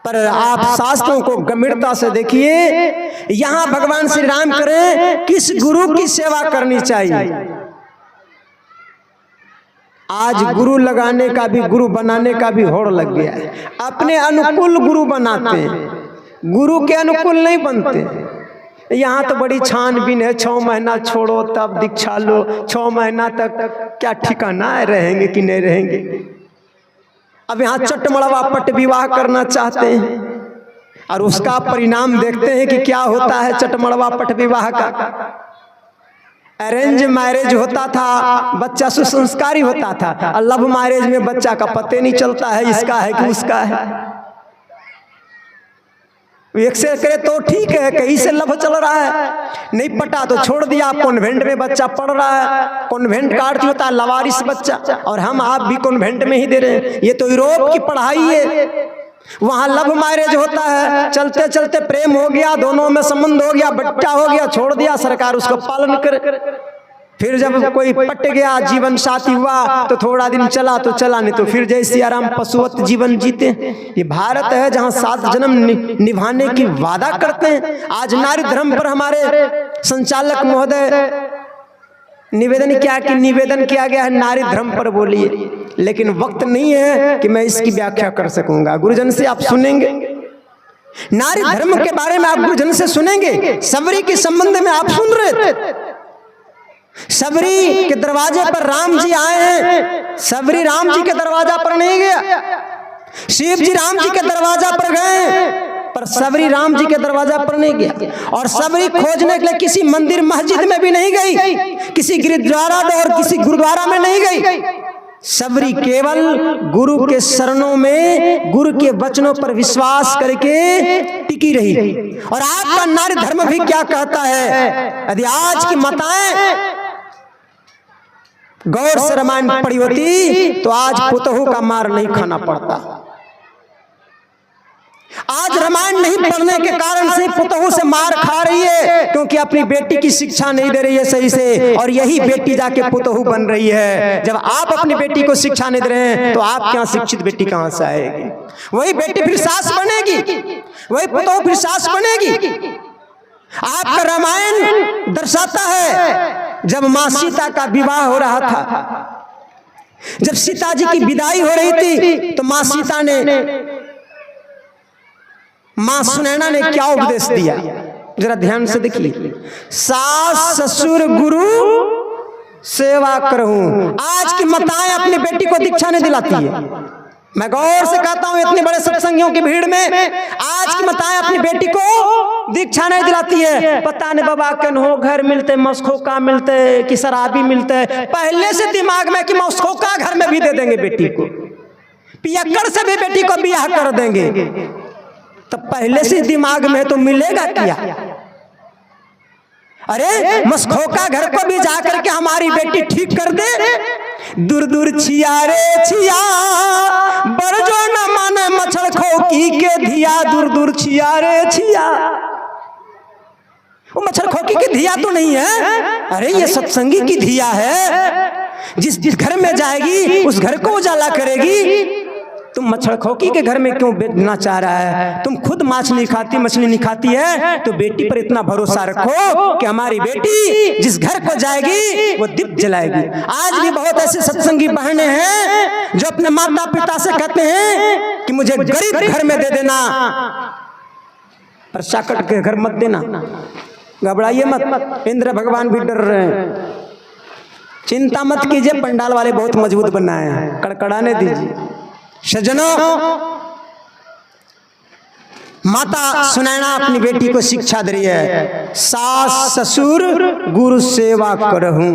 पर आप शास्त्रों को गंभीरता से देखिए। यहां भगवान श्री राम करें किस गुरु की सेवा करनी चाहिए। आज गुरु लगाने का भी, गुरु बनाने का भी होड़ लग गया है। अपने अनुकूल गुरु बनाते हैं, गुरु के अनुकूल नहीं बनते। यहाँ तो बड़ी छानबीन है, 6 महीना छोड़ो तब दीक्षा लो, 6 महीना तक क्या ठिकाना है, रहेंगे कि नहीं रहेंगे। अब यहाँ चटमड़वा पट विवाह करना चाहते हैं और उसका परिणाम देखते हैं कि क्या होता है। चटमड़वा पट विवाह का अरेंज मैरिज होता था, बच्चा सुसंस्कारी होता था, और लव मैरिज में बच्चा का पते नहीं चलता है इसका है कि उसका है। एक से करे तो ठीक है, कहीं से लव चल रहा है, नहीं पटा तो छोड़ दिया। कॉन्वेंट में बच्चा पढ़ रहा है, कॉन्वेंट का अर्थ होता है लवारिस बच्चा, और हम आप भी कॉन्वेंट में ही दे रहे हैं। ये तो यूरोप की पढ़ाई है, वहां लव मैरिज होता है, चलते चलते प्रेम हो गया, दोनों में संबंध हो गया, बच्चा हो गया, छोड़ दिया, सरकार उसका पालन करे। फिर जब कोई पट गया, जीवन साथी हुआ तो थोड़ा दिन चला तो चला, नहीं तो फिर जैसे आराम पशुवत जीवन जीते। ये भारत है जहां 7 जन्म निभाने की वादा करते हैं। आज नारी धर्म पर हमारे संचालक महोदय निवेदन किया गया है, नारी धर्म पर बोलिए, लेकिन वक्त नहीं है कि मैं इसकी व्याख्या कर सकूंगा। गुरुजन से आप सुनेंगे, नारी धर्म के बारे में आप गुरुजन से सुनेंगे। सबरी के संबंध में आप सुन रहे थे, सबरी के दरवाजे पर राम जी आए हैं, सबरी राम जी के दरवाजा पर नहीं गया। शिव जी राम जी के दरवाजा पर गए, पर सबरी राम जी के दरवाजा पर नहीं गया। और सबरी खोजने के लिए किसी मंदिर मस्जिद में भी नहीं गई, किसी गिरद्वारा और किसी गुरुद्वारा में नहीं गई। सबरी केवल गुरु के शरणों में, गुरु के वचनों पर विश्वास करके टिकी रही। और आपका नारी धर्म भी क्या कहता है, यदि आज की माताएं गौर से रामायण पढ़ी होती तो आज पुतहू का मार नहीं खाना पड़ता। आज रामायण नहीं पढ़ने के कारण से पुतहू से मार खा रही है, क्योंकि अपनी बेटी की शिक्षा नहीं दे रही है सही से, और यही बेटी जाके पुतहू बन रही है। जब आप अपनी बेटी को शिक्षा नहीं दे रहे हैं तो आप क्या शिक्षित बेटी कहां से आएगी। वही बेटी फिर सास बनेगी, वही पुतहू फिर सास बनेगी। आपका रामायण दर्शाता है जब मां सीता का विवाह हो रहा था, जब सीता जी की विदाई हो रही थी, तो मां सीता ने, मां सुनैना ने क्या उपदेश दिया, जरा ध्यान से देखिए। सास ससुर गुरु सेवा करहूं। आज की माताएं अपनी बेटी को दीक्षा नहीं दिलाती है। मैं गौर से कहता हूं, इतने बड़े सत्संगियों की भीड़ में आज की माताएं अपनी बेटी को दीक्षा नहीं दिलाती है। पता नहीं बाबा कन हो घर मिलते, मस्कोका मिलते कि शराबी मिलते, पहले से दिमाग में कि मस्कोका घर में भी दे देंगे बेटी को, पियक्कड़ से भी बेटी को ब्याह कर देंगे, तो पहले से दिमाग में तो मिलेगा क्या। अरे मस्कोका घर को भी जाकर के हमारी बेटी ठीक कर दे। दूर दूर छिया रे छिया, बरजो न माने मच्छर खोकी के धिया, दूर दूर छिया रे छिया। वो मच्छर खोकी की धिया तो नहीं है, अरे ये सत्संगी की धिया है। जिस घर में जाएगी उस घर को उजाला करेगी। तुम मच्छर खोकी के घर में क्यों बेचना चाह रहा है। तुम खुद माछ नहीं खाती, मछली नहीं खाती है, तो बेटी पर इतना भरोसा रखो कि हमारी बेटी जिस घर को जाएगी वो दीप जलाएगी। आज भी बहुत ऐसे सत्संगी बहनें हैं जो अपने माता पिता से कहते हैं कि मुझे गरीब घर में दे देना, पर चाकट के घर मत देना। घबराइए मत, इंद्र भगवान भी डर रहे हैं। चिंता मत कीजिए, पंडाल वाले बहुत मजबूत बनाए हैं, कड़कड़ाने दीजिए। सज्जनों, माता सुनैना अपनी बेटी को शिक्षा दे रही है, सास ससुर गुरु सेवा करहूं।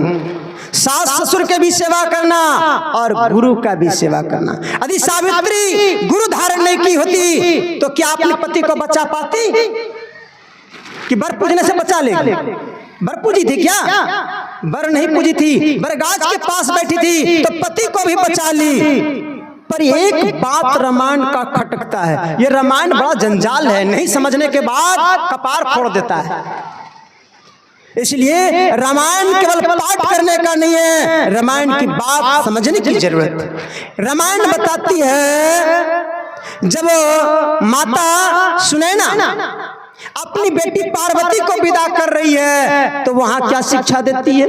सास ससुर के भी सेवा करना और गुरु का भी सेवा करना। यदि सावित्री गुरु धारण नहीं की होती तो क्या अपने पति को बचा पाती, कि बर पूजने से बचा लेगी। बर पूजी थी क्या, बर नहीं पूजी थी, बर गाछ के पास बैठी थी तो पति को भी बचा ली। पर एक बात रामायण का खटकता है, ये रामायण बड़ा जंजाल है, नहीं समझने के बाद कपार फोड़ देता है। इसलिए रामायण केवल पाठ करने का नहीं है, रामायण की बात समझने की जरूरत है। रामायण बताती है जब माता सुनैना अपनी बेटी पार्वती को विदा कर रही है तो वहां क्या शिक्षा देती है,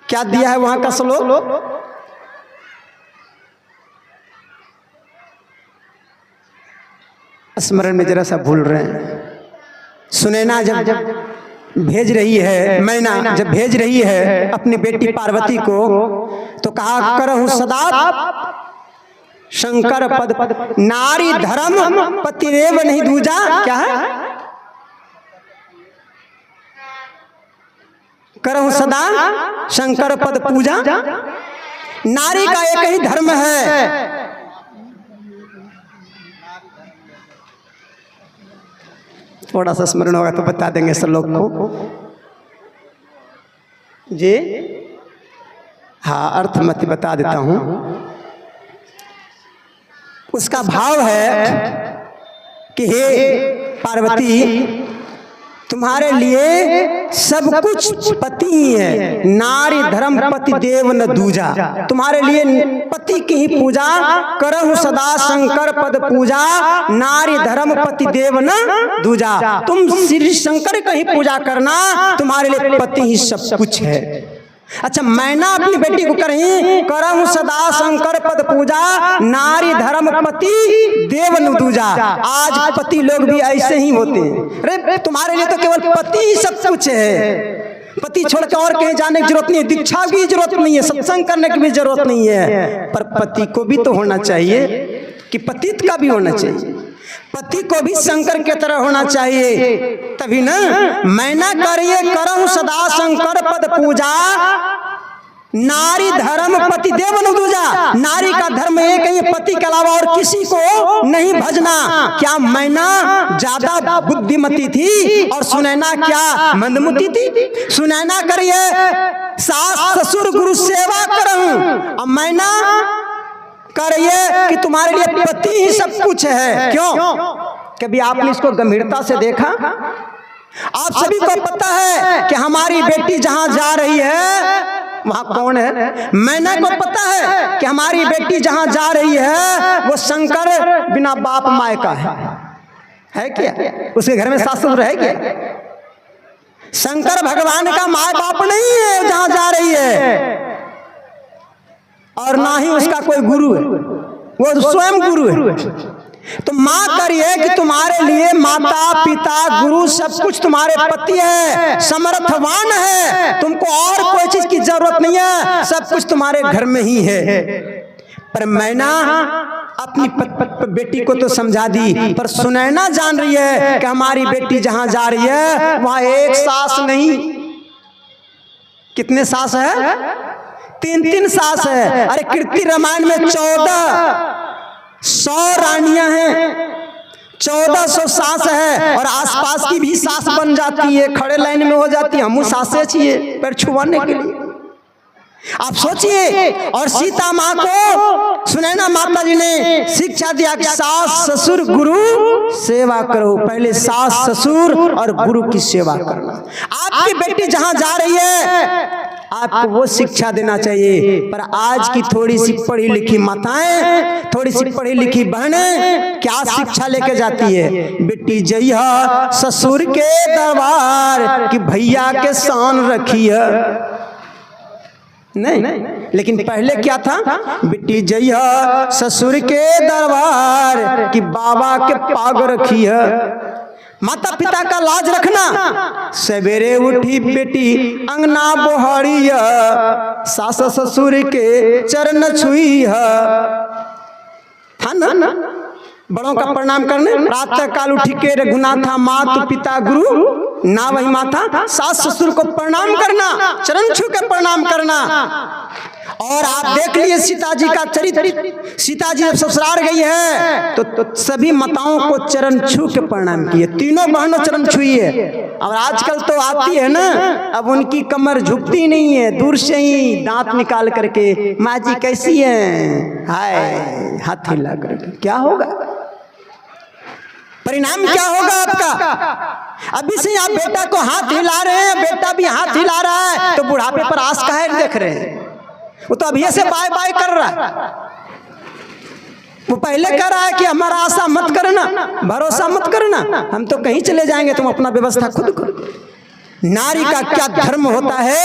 क्या दिया है वहां का श्लोक? स्मरण में जरा सा भूल रहे हैं। सुनैना जब भेज रही है, मैना जब भेज रही है अपनी बेटी पार्वती को, तो कहा करहूं सदा शंकर पद नारी धर्म पतिदेव नहीं दूजा। क्या है? करहूं सदा शंकर पद पूजा। नारी का एक ही धर्म है, थोड़ा सा स्मरण होगा तो बता देंगे सब लोग को जी। हाँ, अर्थ मत बता देता हूं। उसका भाव है कि हे पार्वती, तुम्हारे लिए सब कुछ पति है, नारी धर्म पति देव न दूजा। तुम्हारे लिए पति की ही पूजा करहु सदा शंकर पद पूजा, नारी धर्म पति देव न दूजा। तुम श्री शंकर की ही पूजा करना, तुम्हारे लिए पति ही सब कुछ है। अच्छा, मैना अपनी बेटी को करहु सदा शंकर पद पूजा, नारी धर्म पति देव न दूजा। आज पति लोग भी ऐसे ही होते हैं। अरे तुम्हारे लिए तो केवल पति ही सब कुछ है, पति छोड़ के और कहीं जाने की जरूरत नहीं है, दीक्षा की जरूरत नहीं है, सत्संग करने की भी जरूरत नहीं है। पर पति को भी तो होना चाहिए, कि पतित का भी होना चाहिए, पति को भी शंकर के तरह होना चाहिए, तभी ना। मैना करिए करहु सदा शंकर पद पूजा, नारी धर्म पति देव न दूजा। नारी का धर्म एक ही, पति के अलावा और किसी को नहीं भजना। क्या मैना ज्यादा बुद्धिमती थी और सुनैना क्या मंदमती थी? सुनैना करिए सास ससुर गुरु सेवा करहूं, अब मैना करिए कि तुम्हारे लिए पति ही सब कुछ है। क्यों? कभी आपने इसको गंभीरता से देखा? आप सभी को पता है कि हमारी बेटी जहां जा रही है वहां कौन है? मैना को पता है कि हमारी बेटी जहां जा रही है वो शंकर बिना बाप माय का है क्या? उसके घर में सास ससुर है क्या? शंकर भगवान का माय बाप नहीं है जहां जा रही है, और ना ही उसका कोई गुरु है, वो स्वयं गुरु है। तो माँ करिए कि तुम्हारे लिए माता पिता गुरु सब कुछ तुम्हारे पति है, समर्थवान है, तुमको और कोई चीज की जरूरत नहीं है, सब कुछ तुम्हारे घर में ही है। पर मैना अपनी बेटी को तो समझा दी, पर सुनैना जान रही है कि हमारी बेटी जहां जा रही है वहां एक सास नहीं, कितने सास है? 3 सास है। अरे कीर्ति रामायण में 1400 रानियां हैं, 1400 सास है, और आसपास की भी सास बन जाती है, खड़े लाइन में हो जाती है। हम सासे चाहिए पैर छुआने के लिए, आप सोचिए। और सीता माँ को सुनैना माता जी ने शिक्षा दिया कि सास ससुर गुरु सेवा करो। पहले सास ससुर और गुरु की सेवा करना। आपकी बेटी जहां जा रही है आपको वो शिक्षा देना चाहिए। पर आज की थोड़ी सी पढ़ी लिखी माताएं, थोड़ी सी पढ़ी लिखी बहनें क्या शिक्षा लेके जाती है? बेटी जइहा ससुर के दरबार कि भैया के शान रखी है। नहीं, लेकिन पहले क्या था? बेटी जइहा ससुर के दरबार कि बाबा के पाग रखी है। माता पिता का लाज रखना। सवेरे उठी बेटी अंगना बोहारिया, सास ससुर के चरण छुई था ना। बड़ों का प्रणाम करने, प्रातः काल उठी के रघुनाथा मातु पिता गुरु ना वही माता, सास ससुर को प्रणाम करना, चरण छू के प्रणाम करना। और आप देख लिए सीता जी का चरित्र। सीता जी जब ससुराल गई है तो सभी माताओं को चरण छू के प्रणाम किए, तीनों बहनों चरण छुई है। और आजकल तो आती है ना, अब उनकी कमर झुकती नहीं है, दूर से ही दांत निकाल करके माँ जी कैसी हैं, हाय हाथ हिला करके। क्या होगा परिणाम, क्या होगा आपका? अभी से आप बेटा को हाथ हिला रहे हैं, बेटा भी हाथ हिला रहा है, तो बुढ़ापे पर आस काहे देख रहे हैं? वो तो अभी से बाय बाय कर रहा है। वो पहले कह रहा है कि हमारा आशा मत करना, भरोसा मत करना, हम तो कहीं चले जाएंगे, तुम अपना व्यवस्था खुद करो। नारी का क्या धर्म होता है